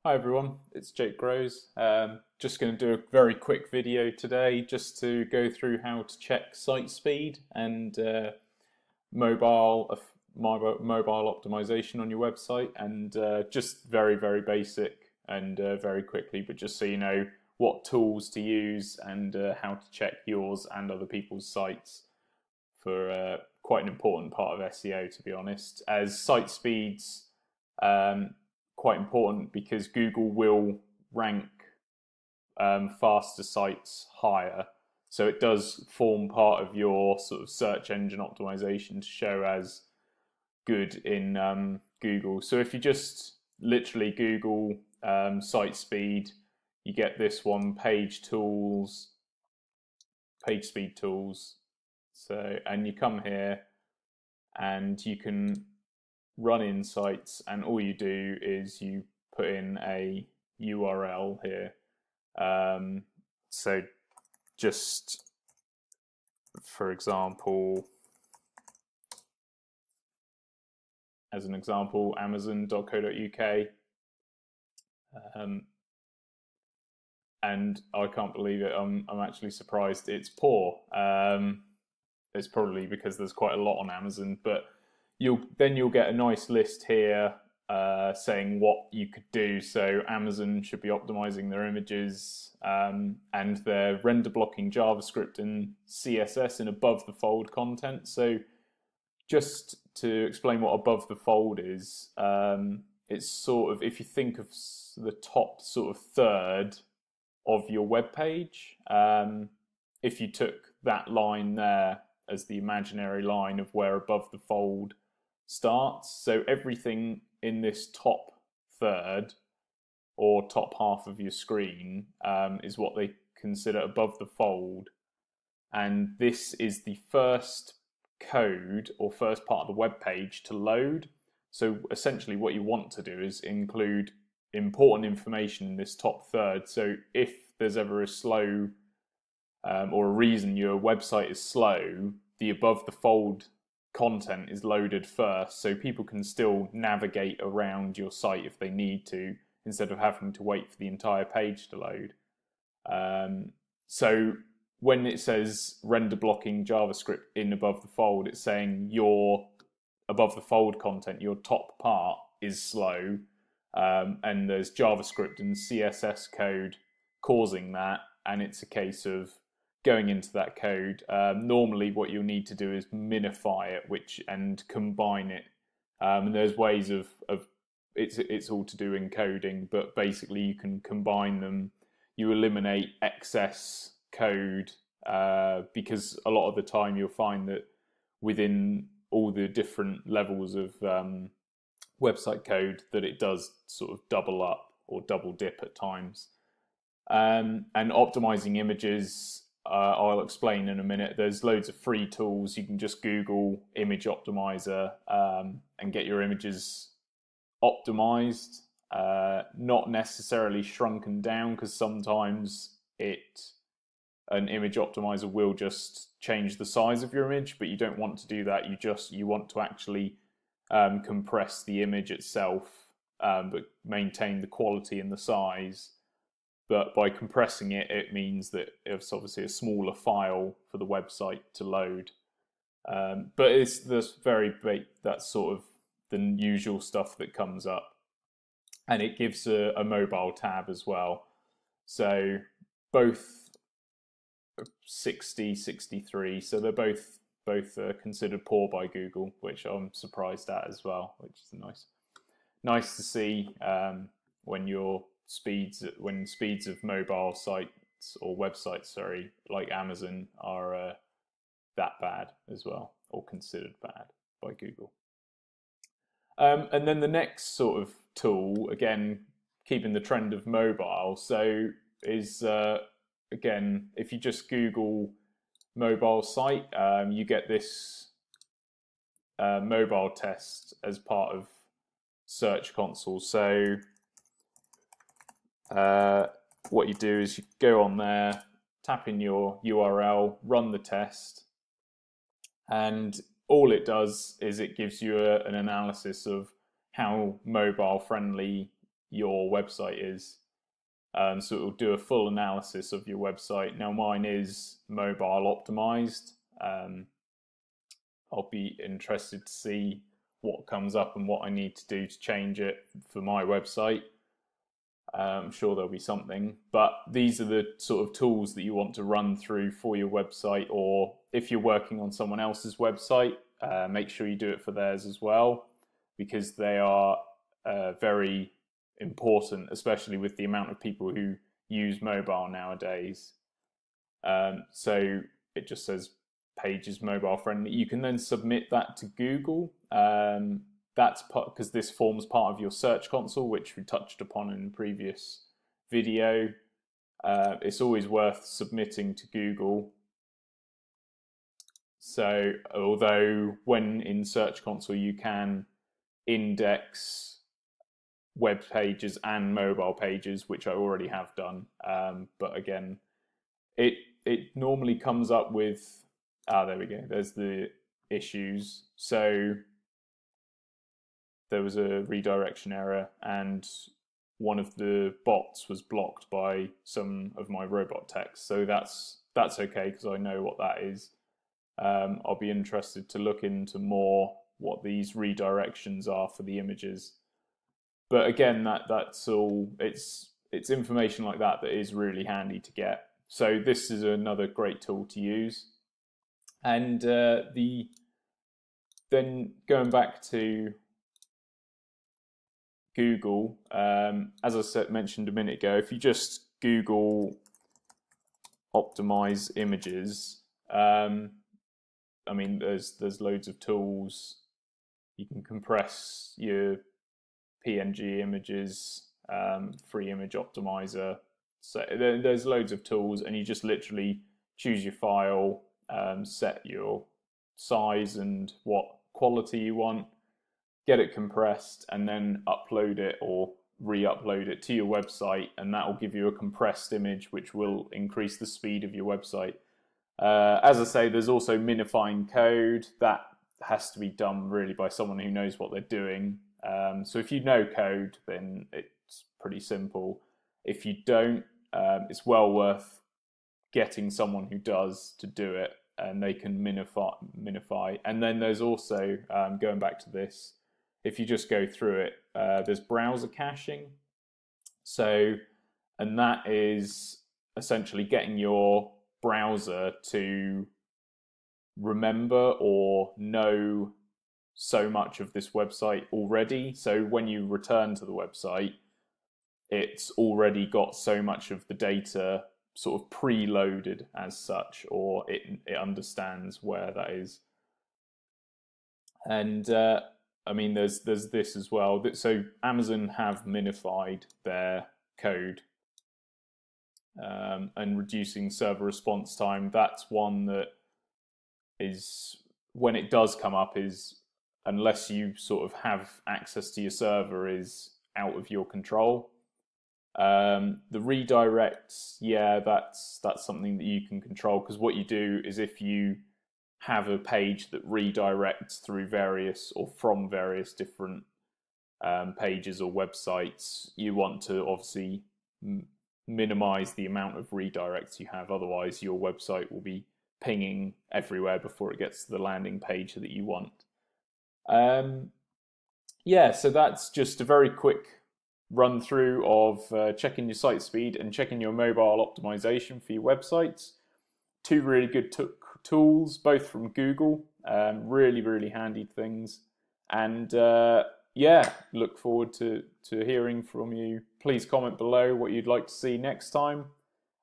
Hi everyone, it's Jake Groves. Just going to do a very quick video today just to go through how to check site speed and mobile mobile optimization on your website, and just very basic and very quickly, but just so you know what tools to use and how to check yours and other people's sites for quite an important part of SEO, to be honest, as site speeds quite important because Google will rank faster sites higher. So it does form part of your sort of search engine optimization to show as good in Google. So if you just literally Google site speed, you get this one, page speed tools. So, and you come here and you can run insights, and all you do is you put in a URL here. So just for example, as an example, amazon.co.uk, and I can't believe it. I'm actually surprised it's poor. It's probably because there's quite a lot on Amazon, but you'll get a nice list here saying what you could do. So Amazon should be optimizing their images and their render blocking JavaScript and CSS in above the fold content. So just to explain what above the fold is, it's sort of, if you think of the top sort of third of your web page, if you took that line there as the imaginary line of where above the fold starts, so everything in this top third or top half of your screen is what they consider above the fold, and this is the first code or first part of the web page to load. So essentially what you want to do is include important information in this top third, so if there's ever a slow or a reason your website is slow, the above the fold content is loaded first, so people can still navigate around your site if they need to, instead of having to wait for the entire page to load. So when it says render blocking JavaScript in above the fold, it's saying your above the fold content, your top part, is slow, and there's JavaScript and CSS code causing that, and it's a case of going into that code. Normally what you'll need to do is minify it and combine it, and there's ways of it's all to do in coding, but basically you can combine them. You eliminate excess code because a lot of the time you'll find that within all the different levels of website code that it does sort of double up or double dip at times. And optimizing images, I'll explain in a minute. There's loads of free tools. You can just Google image optimizer and get your images optimized, not necessarily shrunken down, because sometimes an image optimizer will just change the size of your image, but you don't want to do that. You want to actually compress the image itself, but maintain the quality and the size. But by compressing it, it means that it's obviously a smaller file for the website to load. But it's that's sort of the usual stuff that comes up. And it gives a mobile tab as well. So both 60, 63, so they're both considered poor by Google, which I'm surprised at as well, which is nice to see when speeds of mobile sites or websites, sorry, like Amazon are that bad as well, or considered bad by Google. And then the next sort of tool, again, keeping the trend of mobile, so is again, if you just Google mobile site, you get this mobile test as part of Search Console. So what you do is you go on there, tap in your URL, run the test, and all it does is it gives you an analysis of how mobile friendly your website is. So it will do a full analysis of your website. Now mine is mobile optimized. I'll be interested to see what comes up and what I need to do to change it for my website. I'm sure there'll be something, but these are the sort of tools that you want to run through for your website, or if you're working on someone else's website, make sure you do it for theirs as well, because they are very important, especially with the amount of people who use mobile nowadays. So it just says page is mobile friendly. You can then submit that to Google. That's because this forms part of your Search Console, which we touched upon in the previous video. It's always worth submitting to Google. So although when in Search Console you can index web pages and mobile pages, which I already have done, but again, it normally comes up with, there we go, there's the issues. So there was a redirection error and one of the bots was blocked by some of my robot text. So that's okay, because I know what that is. I'll be interested to look into more what these redirections are for the images. But again, that's all, it's information like that that is really handy to get. So this is another great tool to use. And then going back to Google, as I mentioned a minute ago, if you just Google Optimise images, I mean, there's loads of tools. You can compress your PNG images, free image optimizer. So there's loads of tools, and you just literally choose your file, set your size and what quality you want, get it compressed, and then upload it or re-upload it to your website, and that will give you a compressed image which will increase the speed of your website. As I say, there's also minifying code. That has to be done really by someone who knows what they're doing. So if you know code, then it's pretty simple. If you don't, it's well worth getting someone who does to do it, and they can minify. And then there's also, going back to this, if you just go through it, there's browser caching. So, and that is essentially getting your browser to remember or know so much of this website already. So when you return to the website, it's already got so much of the data sort of preloaded as such, or it understands where that is. And I mean, there's this as well. So Amazon have minified their code, and reducing server response time. That's one that is, when it does come up, is unless you sort of have access to your server, is out of your control. The redirects, yeah, that's something that you can control, because what you do is if you have a page that redirects through various or from various different pages or websites, you want to obviously minimize the amount of redirects you have. Otherwise, your website will be pinging everywhere before it gets to the landing page that you want. Yeah, so that's just a very quick run through of checking your site speed and checking your mobile optimization for your websites. Two really good tools, both from Google. Really handy things. And yeah, look forward to hearing from you. Please comment below what you'd like to see next time.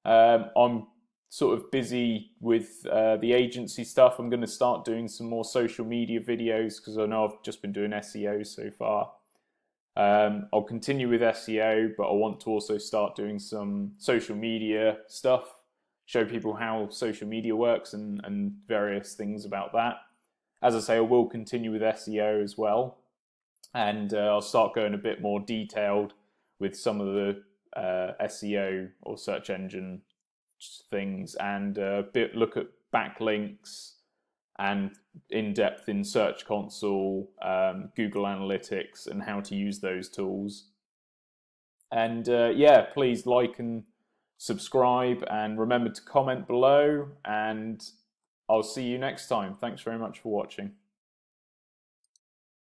I'm sort of busy with the agency stuff. I'm going to start doing some more social media videos, because I know I've just been doing SEO so far. I'll continue with SEO, but I want to also start doing some social media stuff, show people how social media works and various things about that. As I say, I will continue with SEO as well, and I'll start going a bit more detailed with some of the SEO or search engine things, and look at backlinks and in-depth in Search Console, Google Analytics, and how to use those tools. And yeah, please like and subscribe, and remember to comment below, and I'll see you next time. Thanks very much for watching.